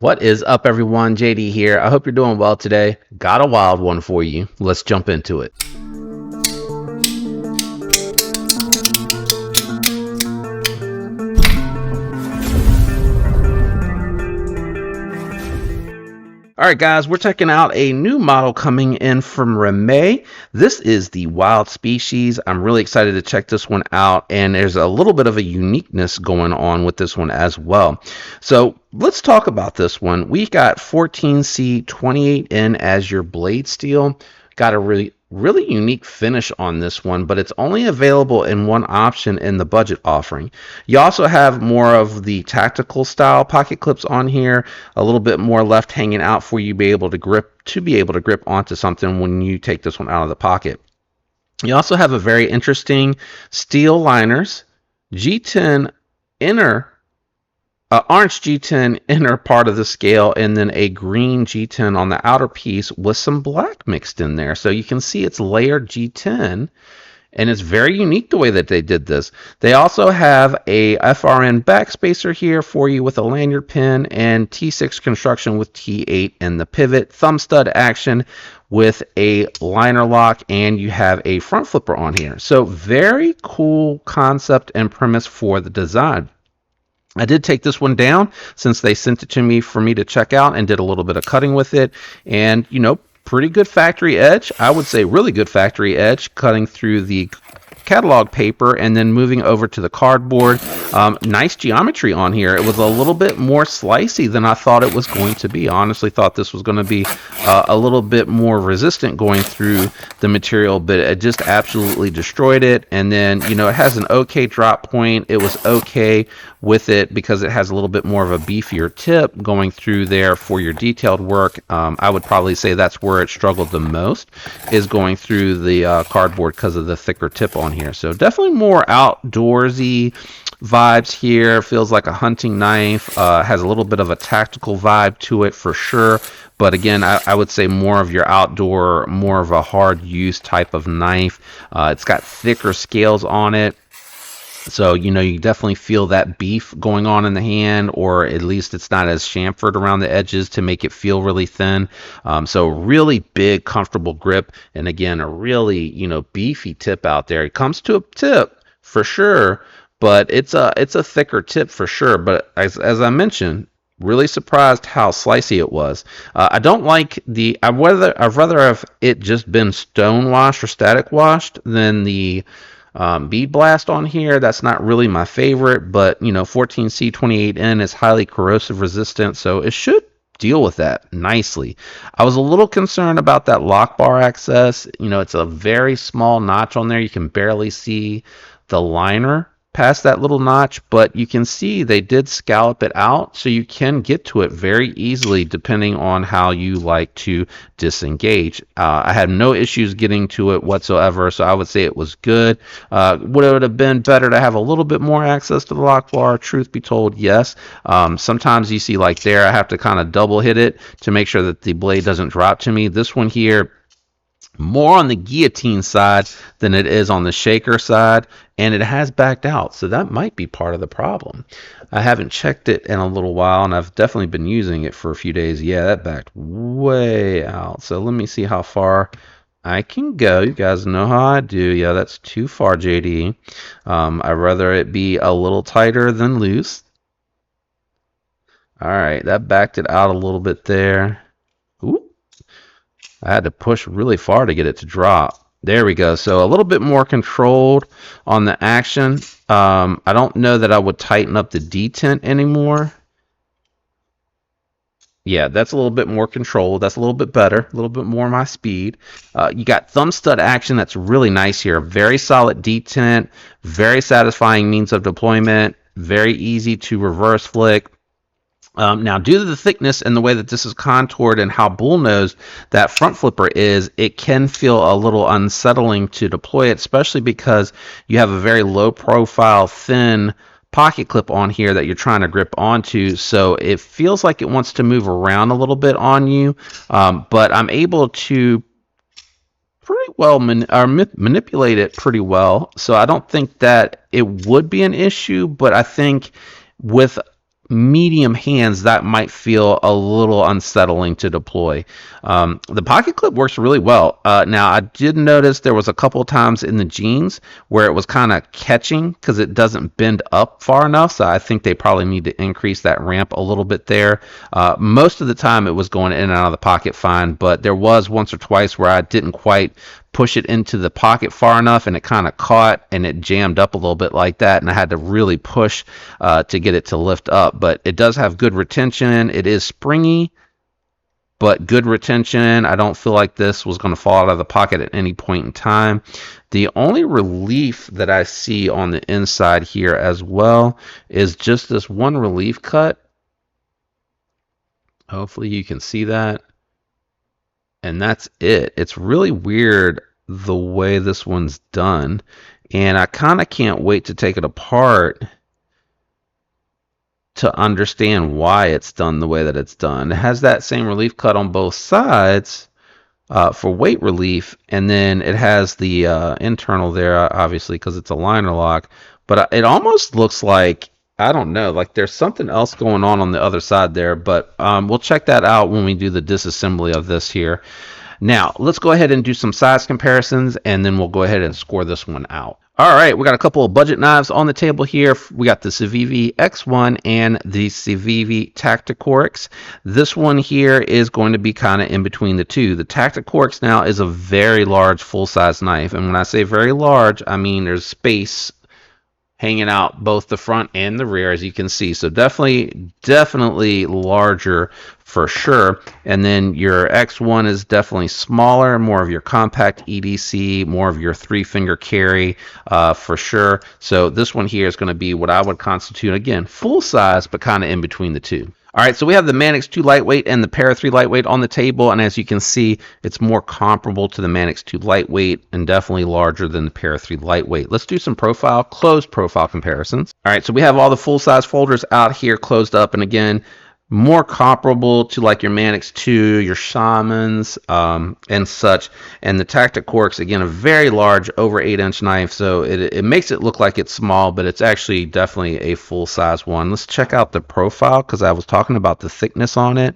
What is up, everyone? JD here. I hope you're doing well today. Got a wild one for you. Let's jump into it. All right, guys, we're checking out a new model coming in from Remette. This is the Wild Species. I'm really excited to check this one out, and there's a little bit of a uniqueness going on with this one as well. So let's talk about this one. We got 14C 28N as your blade steel. Got a really unique finish on this one, but it's only available in one option in the budget offering. You also have more of the tactical style pocket clips on here, a little bit more left hanging out for you to be able to grip onto something when you take this one out of the pocket. You also have a very interesting steel liners, G10 inner orange G10 inner part of the scale, and then a green G10 on the outer piece with some black mixed in there. So you can see it's layered G10, and it's very unique the way that they did this. They also have a FRN backspacer here for you with a lanyard pin, and T6 construction with T8 and the pivot, thumb stud action with a liner lock, and you have a front flipper on here. So very cool concept and premise for the design. I did take this one down since they sent it to me for me to check out and did a little bit of cutting with it. And, pretty good factory edge. I would say really good factory edge cutting through the catalog paper and then moving over to the cardboard. Nice geometry on here. It was a little bit more slicey than I thought it was going to be. I honestly thought this was going to be a little bit more resistant going through the material, but it just absolutely destroyed it. And then, it has an okay drop point. It was okay with it because it has a little bit more of a beefier tip going through there for your detailed work. I would probably say that's where it struggled the most, is going through the cardboard because of the thicker tip on here. So definitely more outdoorsy vibes here. Feels like a hunting knife. Has a little bit of a tactical vibe to it for sure. But again, I would say more of your outdoor, more of a hard use type of knife. It's got thicker scales on it. So, you definitely feel that beef going on in the hand, or at least it's not as chamfered around the edges to make it feel really thin. So really big, comfortable grip. And again, a really, beefy tip out there. It comes to a tip for sure, but it's a thicker tip for sure. But as I mentioned, really surprised how slicey it was. I don't like I'd rather have it just been stone washed or static washed than the bead blast on here. That's not really my favorite, but 14C28N is highly corrosive resistant, so it should deal with that nicely. I was a little concerned about that lock bar access. It's a very small notch on there. You can barely see the liner past that little notch, but you can see they did scallop it out, so you can get to it very easily depending on how you like to disengage. I had no issues getting to it whatsoever, so I would say it was good. Would it have been better to have a little bit more access to the lock bar? Truth be told, yes. Sometimes you see like there, I have to kind of double hit it to make sure that the blade doesn't drop to me. This one here, more on the guillotine side than it is on the shaker side, and it has backed out, so that might be part of the problem. I haven't checked it in a little while, and I've definitely been using it for a few days. Yeah, that backed way out. So let me see how far I can go. You guys know how I do. Yeah, that's too far, JD. I'd rather it be a little tighter than loose. All right, that backed it out a little bit there. Ooh. I had to push really far to get it to drop. There we go. So a little bit more controlled on the action. I don't know that I would tighten up the detent anymore. Yeah, that's a little bit more controlled. That's a little bit better. A little bit more my speed. You got thumb stud action. That's really nice here. Very solid detent. Very satisfying means of deployment. Very easy to reverse flick. Now, due to the thickness and the way that this is contoured and how bullnosed that front flipper is, it can feel a little unsettling to deploy it, especially because you have a very low profile, thin pocket clip on here that you're trying to grip onto. So it feels like it wants to move around a little bit on you, but I'm able to pretty well manipulate it pretty well. So I don't think that it would be an issue, but I think with medium hands, that might feel a little unsettling to deploy. The pocket clip works really well. Now, I did notice there was a couple times in the jeans where it was kind of catching because it doesn't bend up far enough. So I think they probably need to increase that ramp a little bit there. Most of the time it was going in and out of the pocket fine, but there was once or twice where I didn't quite push it into the pocket far enough and it kind of caught and it jammed up a little bit like that, and I had to really push to get it to lift up. But it does have good retention. It is springy, but good retention. I don't feel like this was going to fall out of the pocket at any point in time. The only relief that I see on the inside here as well is just this one relief cut. Hopefully you can see that. And that's it. It's really weird the way this one's done. And I kind of can't wait to take it apart to understand why it's done the way that it's done. It has that same relief cut on both sides for weight relief, and then it has the internal there, obviously, because it's a liner lock. But it almost looks like, I don't know, like there's something else going on the other side there. But we'll check that out when we do the disassembly of this here. Now, let's go ahead and do some size comparisons, and then we'll go ahead and score this one out. All right, we got a couple of budget knives on the table here. We got the Civivi X1 and the Civivi Tacticorix. This one here is going to be kind of in between the two. The Tacticorix now is a very large full-size knife, and when I say very large, I mean there's space hanging out both the front and the rear, as you can see. So definitely larger for sure. And then your X1 is definitely smaller, more of your compact EDC, more of your 3-finger carry for sure. So this one here is going to be what I would constitute, again, full size, but kind of in between the two. All right, so we have the Manix 2 Lightweight and the Para 3 Lightweight on the table, and as you can see, it's more comparable to the Manix 2 Lightweight and definitely larger than the Para 3 Lightweight. Let's do some closed profile comparisons. All right, so we have all the full-size folders out here closed up, and again, more comparable to like your Manix 2, your Shamans, and such. And the Tacticorix, again, a very large, over 8-inch knife, so it makes it look like it's small, but it's actually definitely a full-size one. Let's check out the profile, because I was talking about the thickness on it,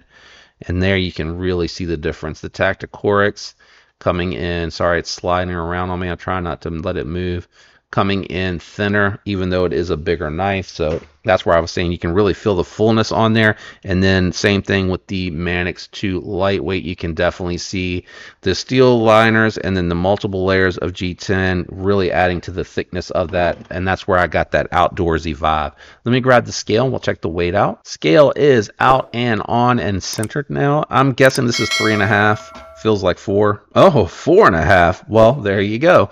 and there you can really see the difference. The Tacticorix coming in, sorry, it's sliding around on me. I'm trying not to let it move. Coming in thinner, even though it is a bigger knife. So that's where I was saying you can really feel the fullness on there. And then same thing with the Manix 2 Lightweight. You can definitely see the steel liners and then the multiple layers of G10 really adding to the thickness of that. And that's where I got that outdoorsy vibe. Let me grab the scale and we'll check the weight out. Scale is out and on and centered now. I'm guessing this is 3.5. Feels like 4. Oh, 4.5. Well, there you go.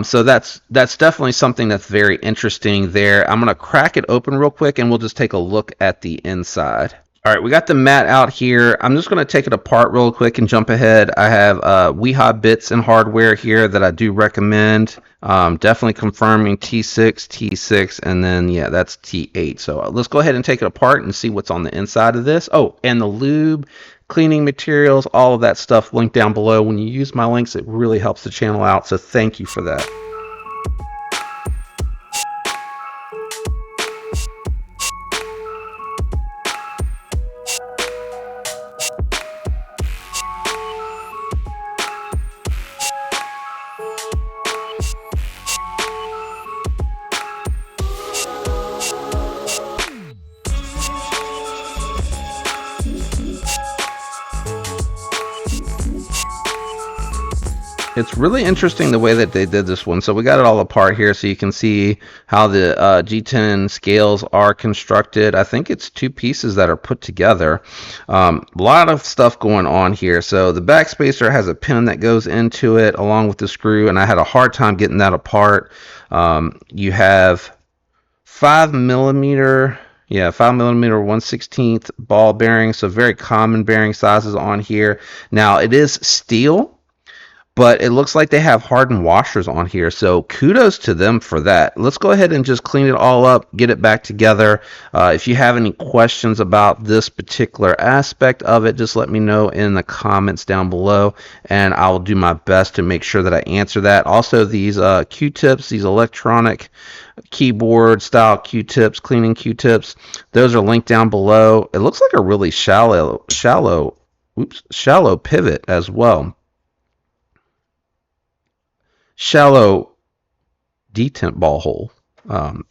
So that's definitely something that's very interesting there. I'm going to crack it open real quick and we'll just take a look at the inside. All right, we got the mat out here. I'm just going to take it apart real quick and jump ahead. I have Weha bits and hardware here that I do recommend. Definitely confirming T6, T6, and then, yeah, that's T8. So let's go ahead and take it apart and see what's on the inside of this. Oh, and the lube, cleaning materials, all of that stuff linked down below. When you use my links, it really helps the channel out, so thank you for that. It's really interesting the way that they did this one. So we got it all apart here so you can see how the G10 scales are constructed. I think it's 2 pieces that are put together. A lot of stuff going on here. So the back spacer has a pin that goes into it along with the screw, and I had a hard time getting that apart. You have 5mm, 5mm 1/16 ball bearings, so very common bearing sizes on here. Now it is steel, but it looks like they have hardened washers on here, so kudos to them for that. Let's go ahead and just clean it all up, get it back together. If you have any questions about this particular aspect of it, just let me know in the comments down below, and I'll do my best to make sure that I answer that. Also, these Q-tips, these electronic keyboard style Q-tips, cleaning Q-tips, those are linked down below. It looks like a really shallow pivot as well. Shallow detent ball hole but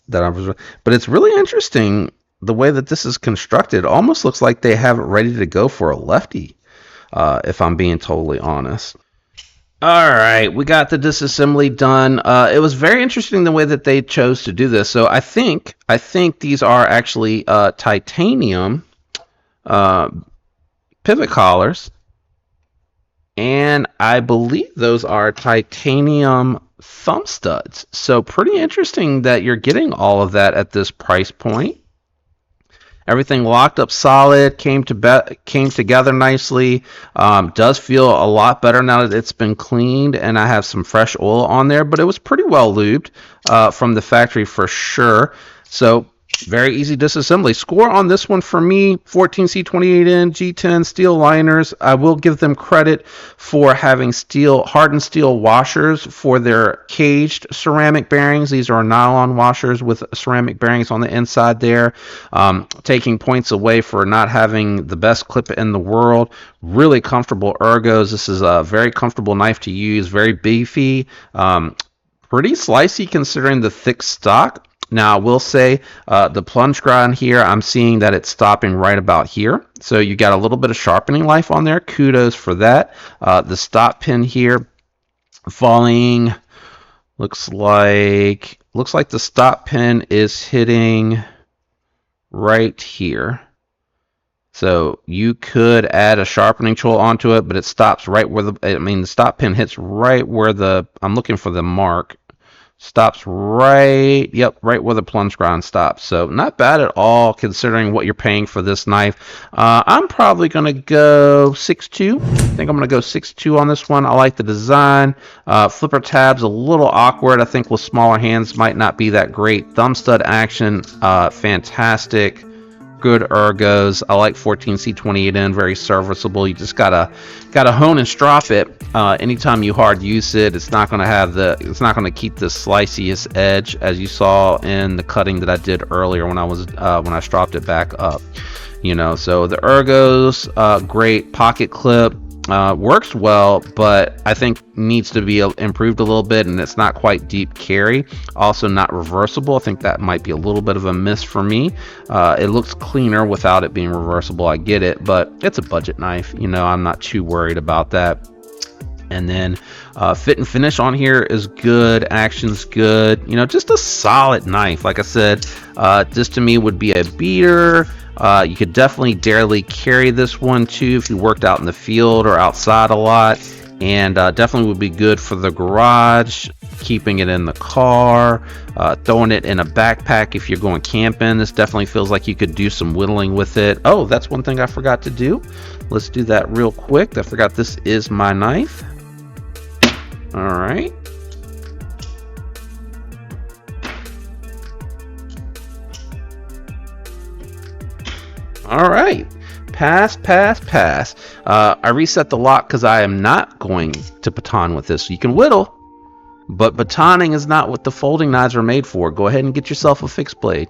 it's really interesting the way that this is constructed. Almost looks like they have it ready to go for a lefty, if I'm being totally honest. All right, we got the disassembly done. It was very interesting the way that they chose to do this. So I think these are actually titanium pivot collars, and I believe those are titanium thumb studs. So pretty interesting that you're getting all of that at this price point. Everything locked up solid, came together nicely. Does feel a lot better now that it's been cleaned, and I have some fresh oil on there, but it was pretty well lubed from the factory for sure. So very easy disassembly. Score on this one for me, 14C28N G10 steel liners. I will give them credit for having hardened steel washers for their caged ceramic bearings. These are nylon washers with ceramic bearings on the inside there, taking points away for not having the best clip in the world. Really comfortable ergos. This is a very comfortable knife to use, very beefy, pretty slicey considering the thick stock. Now, I will say the plunge grind here, I'm seeing that it's stopping right about here. So you got a little bit of sharpening life on there. Kudos for that. The stop pin here falling, looks like the stop pin is hitting right here. So you could add a sharpening tool onto it, but it stops right where the stop pin hits right where I'm looking for the mark. Stops right where the plunge grind stops. So not bad at all considering what you're paying for this knife. I'm probably going to go 6.2. I think I'm going to go 6.2 on this one. I like the design. Flipper tabs a little awkward. I think with smaller hands might not be that great. Thumb stud action, fantastic. Good ergos. I like 14C28N, very serviceable. You just gotta hone and strop it. Anytime you hard use it, it's not gonna keep the sliceiest edge as you saw in the cutting that I did earlier when I stropped it back up. So the ergos, great pocket clip. Works well, but I think needs to be improved a little bit, and it's not quite deep carry. Also not reversible. I think that might be a little bit of a miss for me. It looks cleaner without it being reversible. I get it, but it's a budget knife. I'm not too worried about that. And then fit and finish on here is good. Action's good. Just a solid knife. Like I said, this to me would be a beater. You could definitely daily carry this one too if you worked out in the field or outside a lot, and definitely would be good for the garage, keeping it in the car, throwing it in a backpack if you're going camping. This definitely feels like you could do some whittling with it. Oh, that's one thing I forgot to do. Let's do that real quick. I forgot this is my knife. All right. All right, pass. I reset the lock because I am not going to baton with this. You can whittle, but batoning is not what the folding knives are made for. Go ahead and get yourself a fixed blade.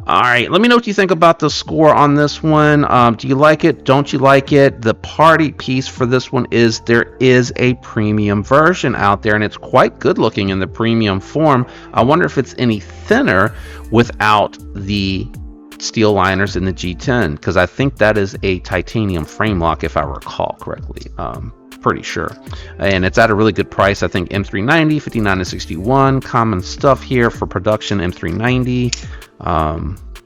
All right, let me know what you think about the score on this one. Do you like it? Don't you like it? The party piece for this one is there is a premium version out there, and it's quite good looking in the premium form. I wonder if it's any thinner without the steel liners in the G10, because I think that is a titanium frame lock if I recall correctly. Pretty sure, and it's at a really good price. I think M390 59 to 61, common stuff here for production. M390,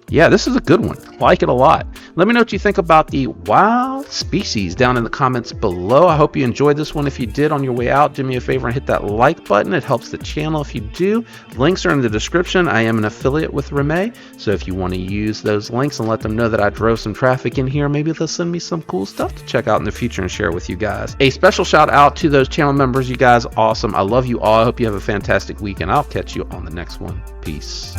Yeah, this is a good one. Like it a lot. Let me know what you think about the wild species down in the comments below. I hope you enjoyed this one. If you did, on your way out, do me a favor and hit that like button. It helps the channel if you do. Links are in the description. I am an affiliate with Remette, so if you want to use those links and let them know that I drove some traffic in here, maybe they'll send me some cool stuff to check out in the future and share with you guys. A special shout out to those channel members. You guys awesome. I love you all. I hope you have a fantastic week, and I'll catch you on the next one. Peace.